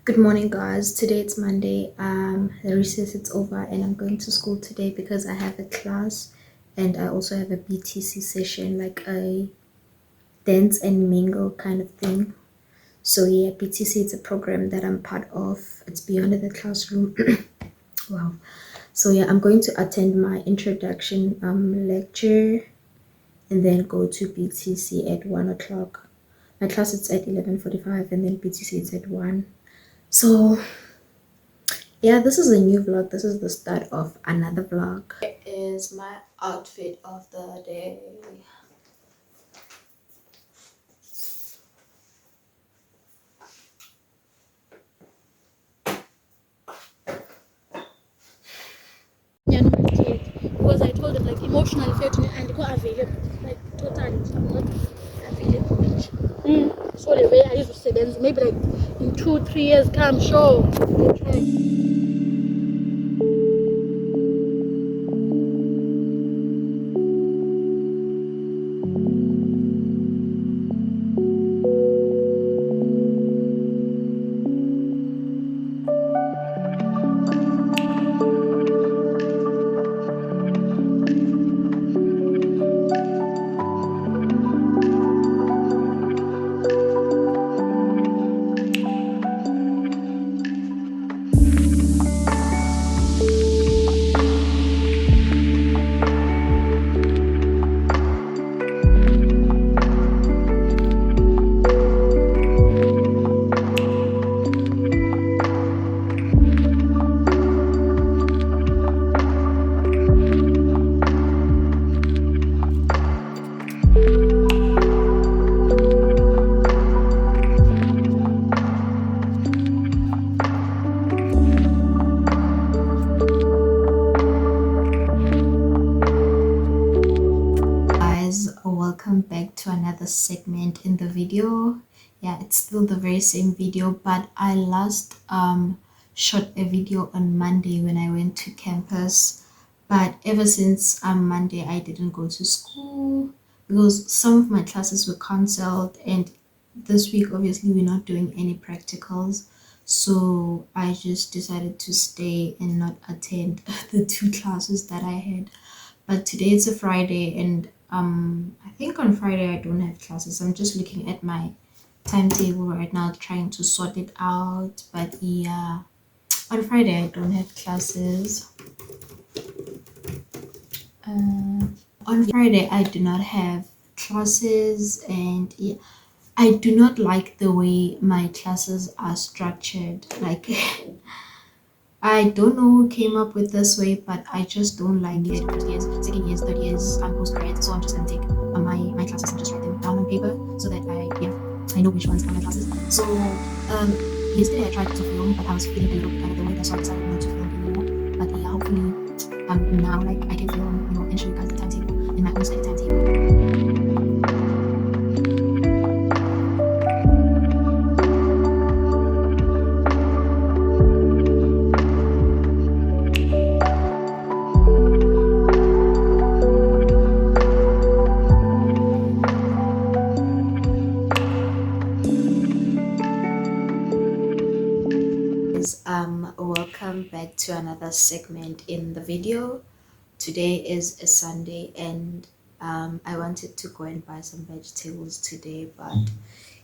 Good morning, guys. Today it's Monday. The recess is over and I'm going to school today because I have a class and I also have a BTC session, like a dance and mingle kind of thing. So yeah, BTC is a program that I'm part of. It's beyond the classroom. Wow. So yeah, I'm going to attend my introduction lecture and then go to BTC at 1 o'clock. My class is at 11:45 and then BTC is at 1. So yeah, this is a new vlog. This is the start of another vlog. Here is my outfit of the day. Because I told them like emotionally felt and go available, like totally I'm not available. So the way I used to say then maybe like in 2-3 years come sure they try. Guys, welcome back to another segment in the video. Yeah, it's still the very same video, but I last shot a video on Monday when I went to campus. But ever since Monday, I didn't go to school because some of my classes were cancelled, and this week obviously we're not doing any practicals. So I just decided to stay and not attend the two classes that I had. But today it's a Friday, and I think on Friday I don't have classes. I'm just looking at my timetable right now, trying to sort it out. But yeah, on Friday I don't have classes. On Friday I do not have classes, and yeah, I do not like the way my classes are structured. Like I don't know who came up with this way, but I just don't like it. First years, second years, third years, postgrad. So I'm just gonna take my classes and just write them down on paper so that I know which ones are my classes. So yesterday I tried to film, but I was feeling a little bit under the weather, so I decided not to film anymore. But yeah, hopefully now like I can film, and show you guys the timetable and my own study timetable. Welcome back to another segment in the video. Today is a Sunday, and I wanted to go and buy some vegetables today, but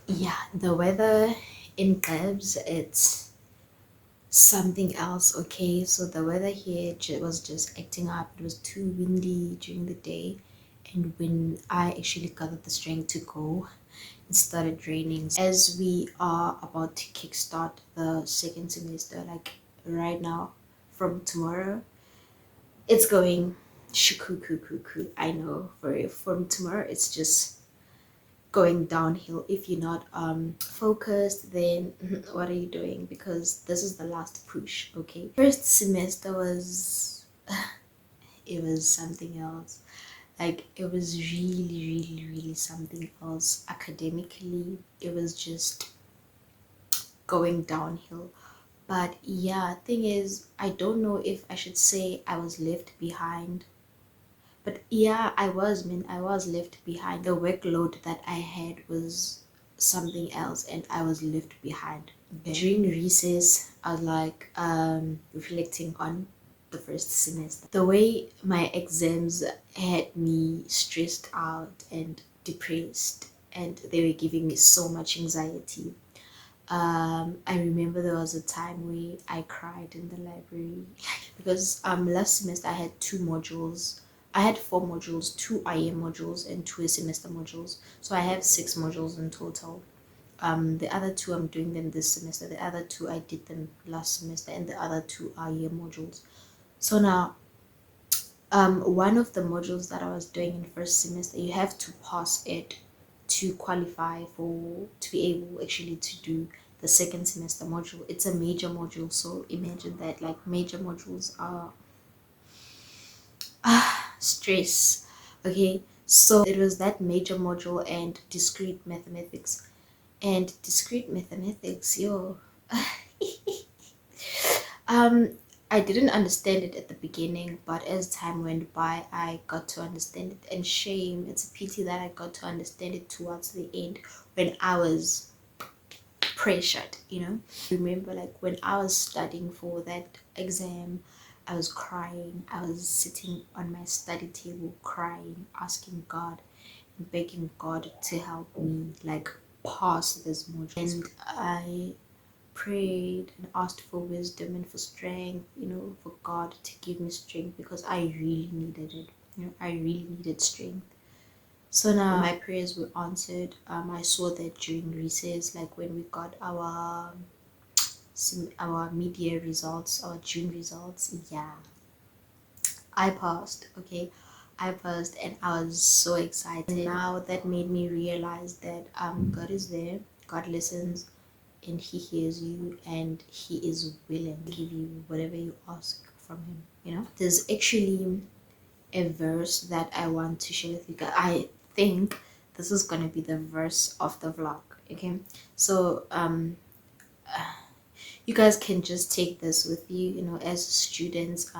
yeah, the weather in Krebs, it's something else. Okay, so the weather here was just acting up. It was too windy during the day, and when I actually gathered the strength to go, it started raining. As we are about to kickstart the second semester, like right now, from tomorrow, it's going shukukukuku. I know, from tomorrow it's just going downhill. If you're not focused, then what are you doing? Because this is the last push. Okay, first semester was it was something else. Like it was really something else. Academically it was just going downhill. But yeah, thing is, I don't know if I should say I was left behind. But yeah, I was left behind. The workload that I had was something else, and I was left behind. During recess, I was like reflecting on the first semester. The way my exams had me stressed out and depressed, and they were giving me so much anxiety. I remember there was a time where I cried in the library because last semester I had two modules. I had four modules, two IM modules and two semester modules. So I have 6 modules in total. The other two I'm doing them this semester. The other two I did them last semester, and the other two are year modules. So now, one of the modules that I was doing in first semester, you have to pass it to qualify for to be able actually to do the second semester module. It's a major module, so imagine that, like, major modules are stress. Okay, so it was that major module and discrete mathematics. And discrete mathematics, yo. um I didn't understand it at the beginning, but as time went by I got to understand it. And shame, it's a pity that I got to understand it towards the end when I was pressured, you know. Remember, like, when I was studying for that exam, I was crying. I was sitting on my study table crying, asking God and begging God to help me, like, pass this module. And I prayed and asked for wisdom and for strength, you know, for God to give me strength, because I really needed it. You know, I really needed strength. So now my prayers were answered. I saw that during recess, like when we got our mid-year results, our June results, yeah, I passed. Okay, I passed, and I was so excited. And now that made me realize that God is there, God listens, and He hears you, and He is willing to give you whatever you ask from Him. You know, there's actually a verse that I want to share with you guys. I think this is gonna be the verse of the vlog. Okay, so you guys can just take this with you, you know, as students.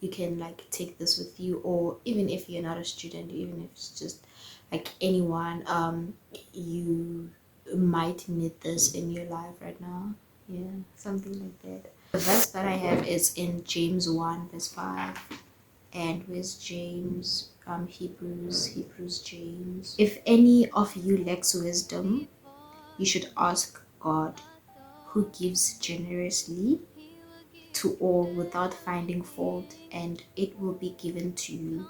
You can, like, take this with you, or even if you're not a student, even if it's just like anyone, you might need this in your life right now. Yeah, something like that. The verse that I have is in James 1 verse 5. And where's James? Hebrews, James. If any of you lacks wisdom, you should ask God, who gives generously to all without finding fault, and it will be given to you.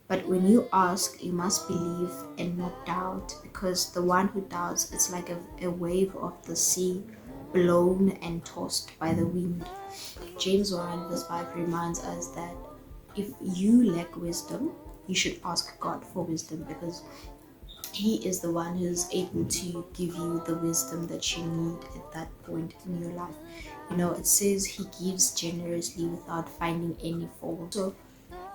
But when you ask, you must believe and not doubt, because the one who doubts is like a wave of the sea, blown and tossed by the wind. James 1 verse 5 reminds us that if you lack wisdom, you should ask God for wisdom, because He is the one who's able to give you the wisdom that you need at that point in your life. You know, it says He gives generously without finding any fault. So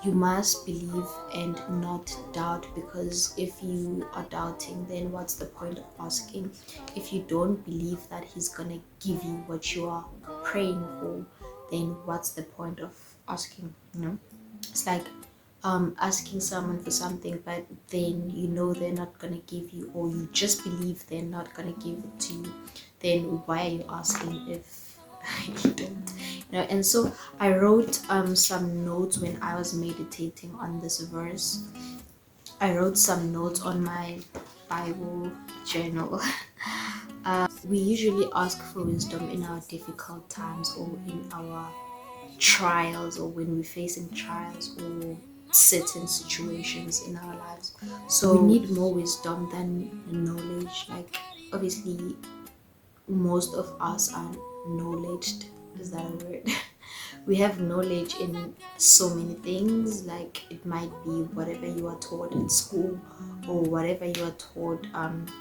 you must believe and not doubt, because if you are doubting, then what's the point of asking? If you don't believe that He's gonna give you what you are praying for, then what's the point of asking? You know, it's like asking someone for something, but then you know they're not gonna give you, or you just believe they're not gonna give it to you, then why are you asking if you don't? You know. And so I wrote some notes when I was meditating on this verse. I wrote some notes on my Bible journal. We usually ask for wisdom in our difficult times, or in our trials, or when we're facing trials or certain situations in our lives. So we need more wisdom than knowledge. Like, obviously most of us are knowledged, is that a word? We have knowledge in so many things. Like, it might be whatever you are taught in school, or whatever you are taught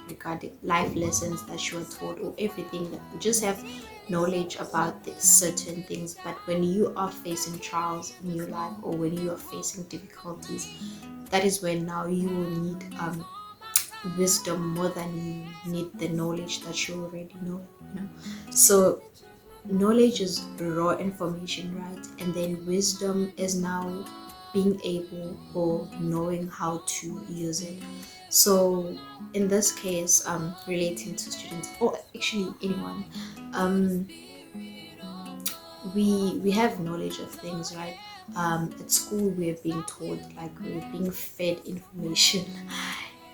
regarding life lessons that you are taught, or everything. That we just have knowledge about certain things. But when you are facing trials in your life, or when you are facing difficulties, that is when now you will need wisdom more than you need the knowledge that you already know. You know, so knowledge is raw information, right? And then wisdom is now being able, or knowing how to use it. So in this case, relating to students or actually anyone, um, we have knowledge of things, right? At school we're being taught, like we're being fed information.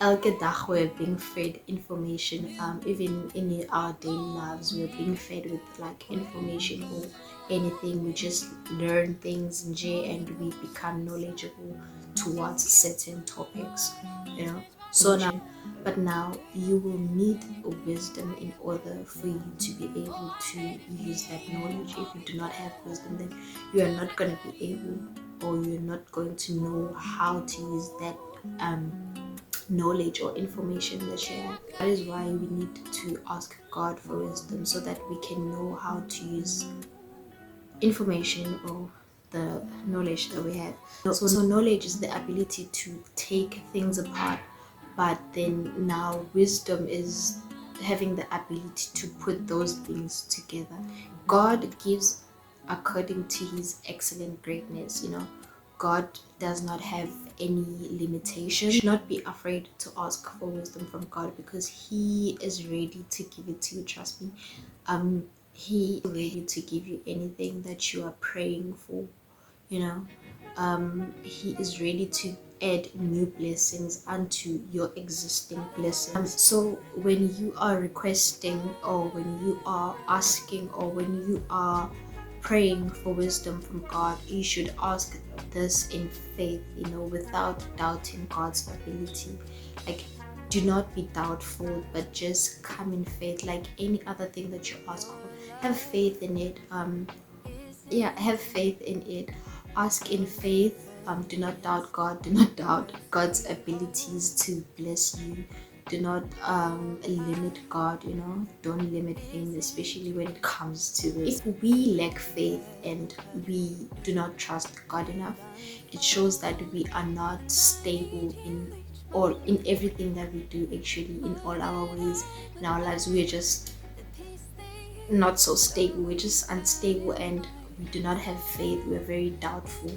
Elke dag we're being fed information. Even in our daily lives, we're being fed with like information or anything. We just learn things and we become knowledgeable towards certain topics, you know. So now, but now you will need wisdom in order for you to be able to use that knowledge. If you do not have wisdom, then you are not going to be able, or you're not going to know how to use that knowledge or information that you have. That is why we need to ask God for wisdom, so that we can know how to use information or the knowledge that we have. So knowledge is the ability to take things apart, but then now wisdom is having the ability to put those things together. God gives according to his excellent greatness, you know. God does not have any limitation. You should not be afraid to ask for wisdom from God, because he is ready to give it to you. Trust me. He is ready to give you anything that you are praying for, you know. He is ready to add new blessings unto your existing blessings. So when you are requesting, or when you are asking, or when you are praying for wisdom from God, you should ask this in faith, you know, without doubting God's ability. Like, do not be doubtful, but just come in faith, like any other thing that you ask for. Have faith in it. Have faith in it. Ask in faith. Do not doubt God. Do not doubt God's abilities to bless you. Do not limit God, you know. Don't limit him, especially when it comes to this. If we lack faith and we do not trust God enough, it shows that we are not stable in everything that we do. Actually, in all our ways in our lives, we are just not so stable. We're just unstable, and we do not have faith. We're very doubtful.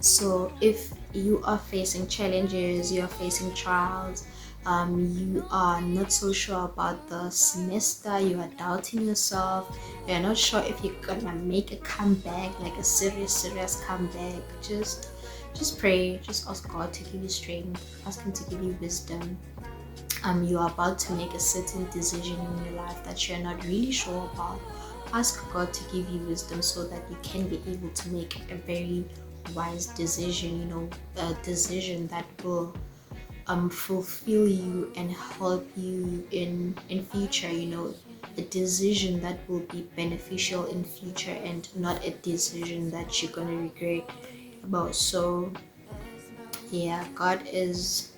So if you are facing challenges, you are facing trials, you are not so sure about the semester, you are doubting yourself, you're not sure if you're gonna make a comeback, like a serious comeback, just pray. Just ask God to give you strength, ask him to give you wisdom. You are about to make a certain decision in your life that you're not really sure about. Ask God to give you wisdom, so that you can be able to make a very wise decision, you know, a decision that will fulfill you and help you in future, you know, a decision that will be beneficial in future, and not a decision that you're gonna regret about. So yeah, God is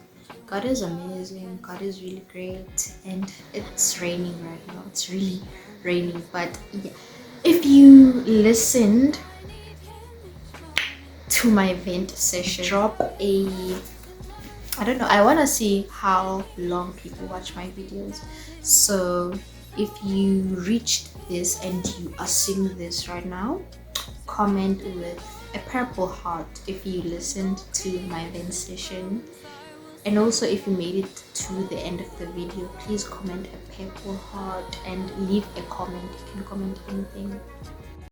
amazing. God is really great. And it's raining right now. It's really raining. But yeah, if you listened to my vent session, drop a, I don't know, I want to see how long people watch my videos. So if you reached this and you are seeing this right now, comment with a purple heart if you listened to my vent session. And also, if you made it to the end of the video, please comment a purple heart and leave a comment. You can comment anything.